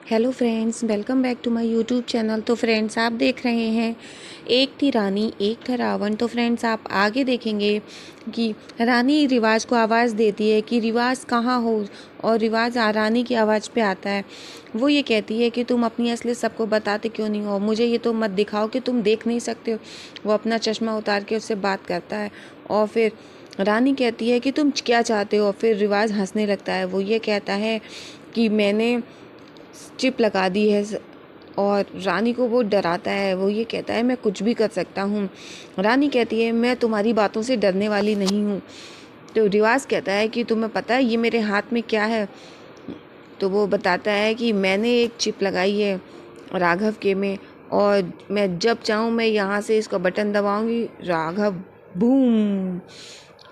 Hello friends, welcome back to my YouTube channel. तो friends, आप देख रहे हैं एक थी रानी एक था रावण। तो फ्रेंड्स, आप आगे देखेंगे कि रानी रिवाज को आवाज़ देती है कि रिवाज कहाँ हो, और रिवाज रानी की आवाज़ पे आता है। वो ये कहती है कि तुम अपनी असलियत सबको बताते क्यों नहीं हो, मुझे ये तो मत दिखाओ कि तुम देख नहीं सकते हो। वो अपना चश्मा उतार के उससे बात करता है और फिर रानी कहती है कि तुम क्या चाहते हो। फिर रिवाज हंसने लगता है। वो ये कहता है कि मैंने चिप लगा दी है। और रानी को वो डराता है। वो ये कहता है मैं कुछ भी कर सकता हूँ। रानी कहती है मैं तुम्हारी बातों से डरने वाली नहीं हूँ। तो रिवाज कहता है कि तुम्हें पता है ये मेरे हाथ में क्या है। तो वो बताता है कि मैंने एक चिप लगाई है राघव के में, और मैं जब चाहूँ मैं यहाँ से इसका बटन दबाऊंगी, राघव बूम।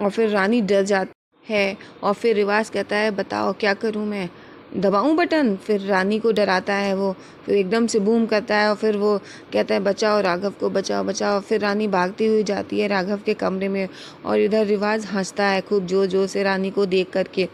और फिर रानी डर जाती है। और फिर रिवाज कहता है बताओ क्या करूँ मैं, दबाऊं बटन। फिर रानी को डराता है वो, फिर एकदम से बूम करता है और फिर वो कहता है बचाओ राघव को, बचाओ बचाओ। फिर रानी भागती हुई जाती है राघव के कमरे में, और इधर रिवाज हंसता है खूब जोर जोर से रानी को देख करके।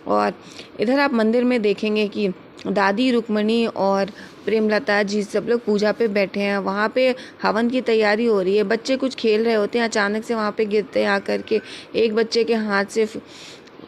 और इधर आप मंदिर में देखेंगे कि दादी रुक्मणी और प्रेमलता जी सब लोग पूजा पे बैठे हैं। वहाँ पे हवन की तैयारी हो रही है। बच्चे कुछ खेल रहे होते हैं, अचानक से वहाँ पे गिरते हैं आकर के। एक बच्चे के हाथ से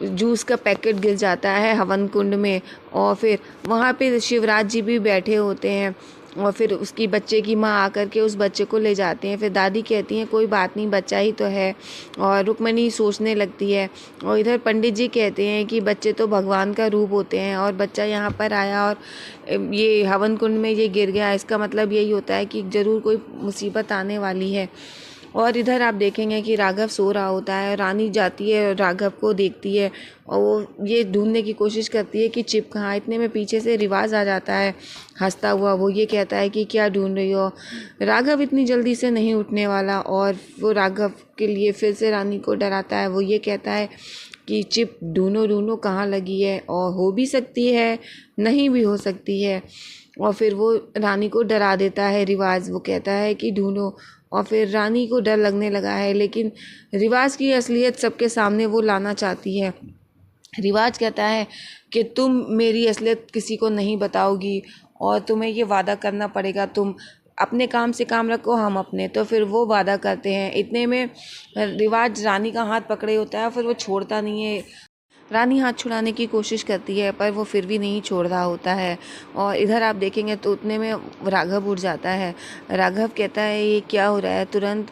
जूस का पैकेट गिर जाता है हवन कुंड में। और फिर वहाँ पे शिवराज जी भी बैठे होते हैं, और फिर उसकी बच्चे की माँ आकर के उस बच्चे को ले जाते हैं। फिर दादी कहती हैं कोई बात नहीं, बच्चा ही तो है। और रुक्मणी सोचने लगती है। और इधर पंडित जी कहते हैं कि बच्चे तो भगवान का रूप होते हैं, और बच्चा यहाँ पर आया और ये हवन कुंड में ये गिर गया, इसका मतलब यही होता है कि ज़रूर कोई मुसीबत आने वाली है। और इधर आप देखेंगे कि राघव सो रहा होता है। रानी जाती है, राघव को देखती है और वो ये ढूंढने की कोशिश करती है कि चिप कहाँ। इतने में पीछे से रिवाज आ जाता है हंसता हुआ। वो ये कहता है कि क्या ढूंढ रही हो। राघव इतनी जल्दी से नहीं उठने वाला, और वो राघव के लिए फिर से रानी को डराता है। वो ये कहता है कि चिप ढूंढो ढूंढो कहाँ लगी है, और हो भी सकती है नहीं भी हो सकती है। और फिर वो रानी को डरा देता है रिवाज। वो कहता है कि ढूंढो, और फिर रानी को डर लगने लगा है, लेकिन रिवाज की असलियत सबके सामने वो लाना चाहती है। रिवाज कहता है कि तुम मेरी असलियत किसी को नहीं बताओगी, और तुम्हें ये वादा करना पड़ेगा, तुम अपने काम से काम रखो, हम अपने। तो फिर वो वादा करते हैं। इतने में रिवाज रानी का हाथ पकड़े होता है, फिर वो छोड़ता नहीं है। रानी हाथ छुड़ाने की कोशिश करती है, पर वो फिर भी नहीं छोड़ रहा होता है। और इधर आप देखेंगे तो उतने में राघव उठ जाता है। राघव कहता है ये क्या हो रहा है। तुरंत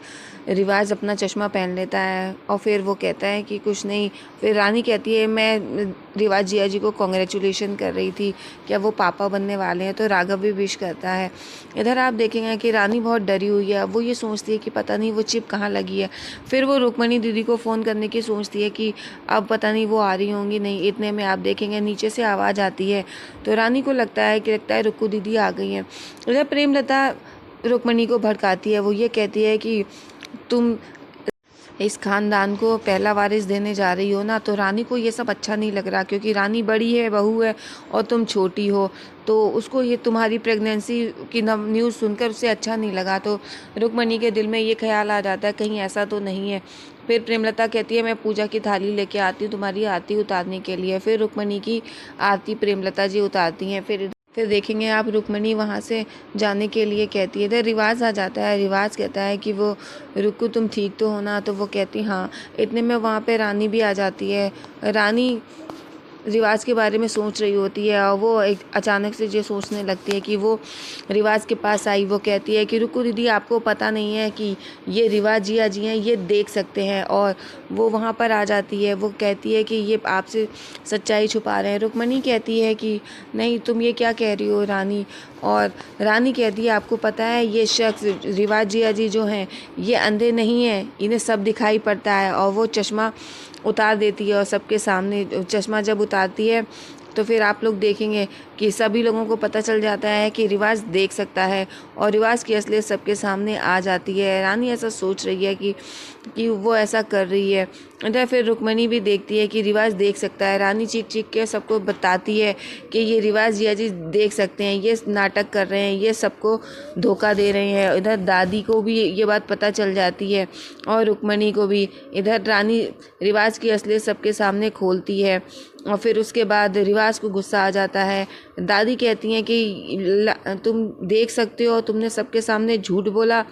रिवाज अपना चश्मा पहन लेता है, और फिर वो कहता है कि कुछ नहीं। फिर रानी कहती है मैं रिवाज जिया जी को कॉन्ग्रेचुलेशन कर रही थी, क्या वो पापा बनने वाले हैं। तो राघव भी विश करता है। इधर आप देखेंगे कि रानी बहुत डरी हुई है। वो ये सोचती है कि पता नहीं वो चिप कहाँ लगी है। फिर वो रुक्मणी दीदी को फ़ोन करने की सोचती है कि अब पता नहीं वो आ रही होंगी नहीं। इतने में आप देखेंगे नीचे से आवाज़ आती है, तो रानी को लगता है रुक्कू दीदी आ गई हैं। इधर प्रेमलता रुक्मणी को भड़काती है। वो ये कहती है कि तुम इस खानदान को पहला वारिस देने जा रही हो ना। तो रानी को ये सब अच्छा नहीं लग रहा, क्योंकि रानी बड़ी है, बहू है, और तुम छोटी हो। तो उसको ये तुम्हारी प्रेगनेंसी की न्यूज़ सुनकर उसे अच्छा नहीं लगा। तो रुक्मणी के दिल में ये ख्याल आ जाता है कहीं ऐसा तो नहीं है। फिर प्रेमलता कहती है मैं पूजा की थाली लेके आती हूँ तुम्हारी आरती उतारने के लिए। फिर रुक्मणी की आरती प्रेमलता जी उतारती हैं। फिर देखेंगे आप रुक्मणी वहाँ से जाने के लिए कहती है। इधर रिवाज आ जाता है। रिवाज कहता है कि वो रुक्कू तुम ठीक तो हो ना। तो वो कहती हाँ। इतने में वहाँ पे रानी भी आ जाती है। रानी रिवाज के बारे में सोच रही होती है, और वो एक अचानक से ये सोचने लगती है कि वो रिवाज के पास आई। वो कहती है कि रुको दीदी, आपको पता नहीं है कि ये रिवाज जिया जी हैं, ये देख सकते हैं। और वो वहाँ पर आ जाती है। वो कहती है कि ये आपसे सच्चाई छुपा रहे हैं। रुक्मणी कहती है कि नहीं, तुम ये क्या कह रही हो रानी। और रानी कहती है आपको पता है ये शख्स रिवाज जिया जी जो हैं ये अंधे नहीं हैं, इन्हें सब दिखाई पड़ता है। और वो चश्मा उतार देती है, और सबके सामने चश्मा जब उतारती है तो फिर आप लोग देखेंगे कि सभी लोगों को पता चल जाता है कि रिवाज देख सकता है, और रिवाज की असलियत सबके सामने आ जाती है। रानी ऐसा सोच रही है कि वो ऐसा कर रही है। इधर फिर रुक्मणी भी देखती है कि रिवाज देख सकता है। रानी चीख चीख के सबको बताती है कि ये रिवाज जिया जी देख सकते हैं, ये नाटक कर रहे हैं, ये सबको धोखा दे रहे हैं। इधर दादी को भी ये बात पता चल जाती है, और रुक्मणी को भी। इधर रानी रिवाज की असलियत सबके सामने खोलती है, और फिर उसके बाद रिवाज को गुस्सा आ जाता है। दादी कहती हैं कि तुम देख सकते हो, तुमने सबके सामने झूठ बोला।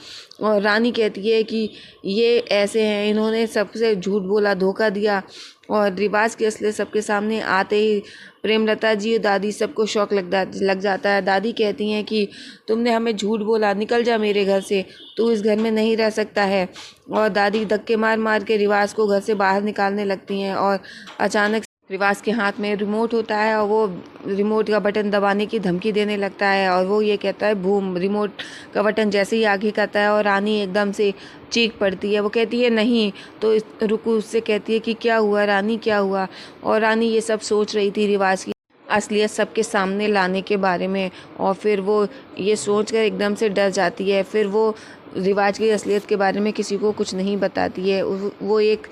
और रानी कहती है कि ये ऐसे हैं, इन्होंने सबसे झूठ बोला, धोखा दिया। और रिवाज की असलियत सबके सामने आते ही प्रेमलता जी और दादी सबको शौक लग जाता है। दादी कहती हैं कि तुमने हमें झूठ बोला, निकल जा मेरे घर से, तू इस घर में नहीं रह सकता है। और दादी धक्के मार मार के रिवाज को घर से बाहर निकालने लगती हैं। और अचानक रिवाज के हाथ में रिमोट होता है और वो रिमोट का बटन दबाने की धमकी देने लगता है। और वो ये कहता है बूम, रिमोट का बटन जैसे ही आगे करता है और रानी एकदम से चीख पड़ती है। वो कहती है नहीं, तो रुकू उससे कहती है कि क्या हुआ रानी, क्या हुआ। और रानी ये सब सोच रही थी रिवाज की असलियत सबके सामने लाने के बारे में। और फिर वो ये सोचकर एकदम से डर जाती है। फिर वो रिवाज की असलियत के बारे में किसी को कुछ नहीं बताती है। वो एक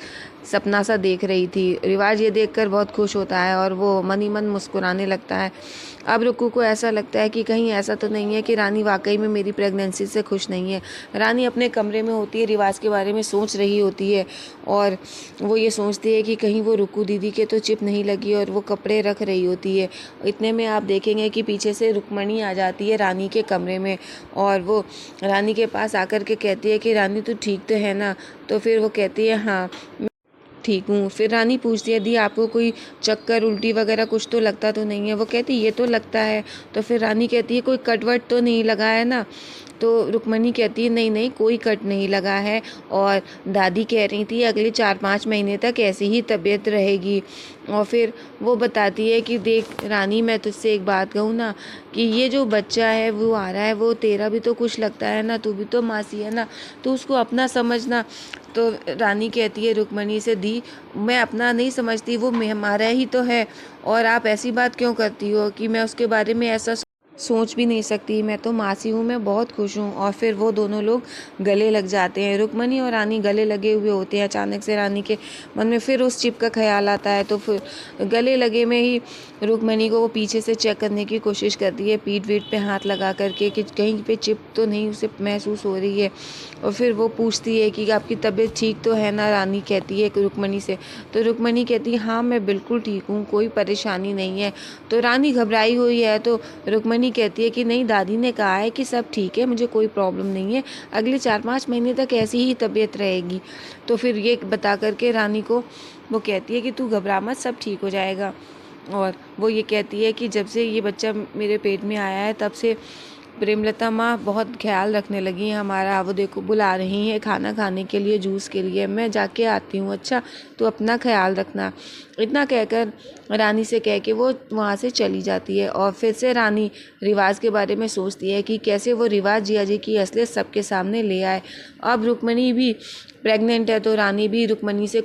सपना सा देख रही थी। रिवाज ये देखकर बहुत खुश होता है और वो मन ही मन मुस्कुराने लगता है। अब रुक्कू को ऐसा लगता है कि कहीं ऐसा तो नहीं है कि रानी वाकई में मेरी प्रेगनेंसी से खुश नहीं है। रानी अपने कमरे में होती है, रिवाज के बारे में सोच रही होती है। और वो ये सोचती है कि कहीं वो रुक्कू दीदी के तो चिप नहीं लगी, और वो कपड़े रख रही होती है। इतने में आप देखेंगे कि पीछे से रुक्मणी आ जाती है रानी के कमरे में। और वो रानी के पास आकर के कहती है कि रानी तू ठीक तो है ना। तो फिर वो कहती है हाँ ठीक हूँ। फिर रानी पूछती है दी आपको कोई चक्कर उल्टी वगैरह कुछ तो लगता तो नहीं है। वो कहती ये तो लगता है। तो फिर रानी कहती है कोई कटवट तो नहीं लगा है ना। तो रुक्मणी कहती है नहीं नहीं, कोई कट नहीं लगा है। और दादी कह रही थी अगले 4-5 महीने तक ऐसी ही तबीयत रहेगी। और फिर वो बताती है कि देख रानी, मैं तुझसे एक बात कहूँ ना, कि ये जो बच्चा है वो आ रहा है, वो तेरा भी तो कुछ लगता है ना, तू भी तो मासी है ना, तो उसको अपना समझना। तो रानी कहती है रुक्मणी से दी मैं अपना नहीं समझती, वो हमारा ही तो है। और आप ऐसी बात क्यों करती हो कि मैं उसके बारे में ऐसा सोच भी नहीं सकती, मैं तो मासी हूँ, मैं बहुत खुश हूँ। और फिर वो दोनों लोग गले लग जाते हैं। रुक्मणी और रानी गले लगे हुए होते हैं। अचानक से रानी के मन में फिर उस चिप का ख्याल आता है। तो फिर गले लगे में ही रुक्मणी को वो पीछे से चेक करने की कोशिश करती है, पीठ वीठ पे हाथ लगा करके कि कहीं पे चिप तो नहीं उसे महसूस हो रही है। और फिर वो पूछती है कि आपकी तबीयत ठीक तो है ना। रानी कहती है रुक्मणी से। तो रुक्मणी कहती है हाँ मैं बिल्कुल ठीक हूँ, कोई परेशानी नहीं है। तो रानी घबराई हुई है। तो रुक्मणी कहती है कि नहीं, दादी ने कहा है कि सब ठीक है, मुझे कोई प्रॉब्लम नहीं है, अगले 4-5 महीने तक ऐसी ही तबीयत रहेगी। तो फिर ये बता करके रानी को वो कहती है कि तू घबरा मत, सब ठीक हो जाएगा। और वो ये कहती है कि जब से ये बच्चा मेरे पेट में आया है तब से प्रेमलता माँ बहुत ख्याल रखने लगी हैं हमारा। वो देखो बुला रही हैं खाना खाने के लिए, जूस के लिए, मैं जाके आती हूँ, अच्छा तो अपना ख्याल रखना। इतना कहकर रानी से कह के वो वहाँ से चली जाती है। और फिर से रानी रिवाज के बारे में सोचती है कि कैसे वो रिवाज जिया जी की असलियत सबके सामने ले आए। अब रुक्मणी भी प्रेग्नेंट है तो रानी भी रुक्मणी से